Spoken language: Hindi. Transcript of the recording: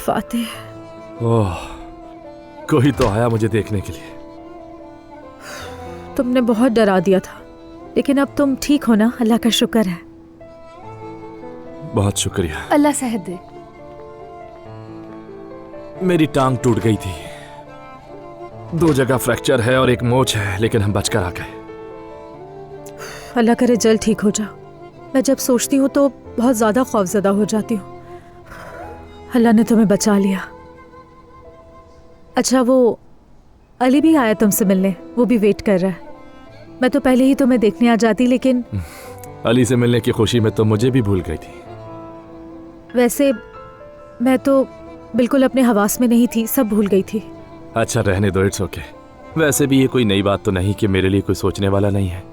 फातिह। ओह, कोई तो आया मुझे देखने के लिए। तुमने बहुत डरा दिया था, लेकिन अब तुम ठीक हो ना? अल्लाह का शुक्र है। बहुत शुक्रिया। अल्लाह सेहत दे। मेरी टांग टूट गई थी, 2 जगह फ्रैक्चर है और एक मोच है, लेकिन हम बचकर आ गए। अल्लाह करे जल्द ठीक हो जाओ। मैं जब सोचती हूँ तो बहुत ज्यादा खौफजदा हो जाती हूँ। अल्लाह ने तुम्हें बचा लिया। अच्छा, वो अली भी आया तुमसे मिलने, वो भी वेट कर रहा है। मैं तो पहले ही तुम्हें देखने आ जाती, लेकिन अली से मिलने की खुशी में तो मुझे भी भूल गई थी। वैसे मैं तो बिल्कुल अपने हवास में नहीं थी, सब भूल गई थी। अच्छा रहने दो, इट्स ओके। वैसे भी ये कोई नई बात तो नहीं कि मेरे लिए कोई सोचने वाला नहीं है।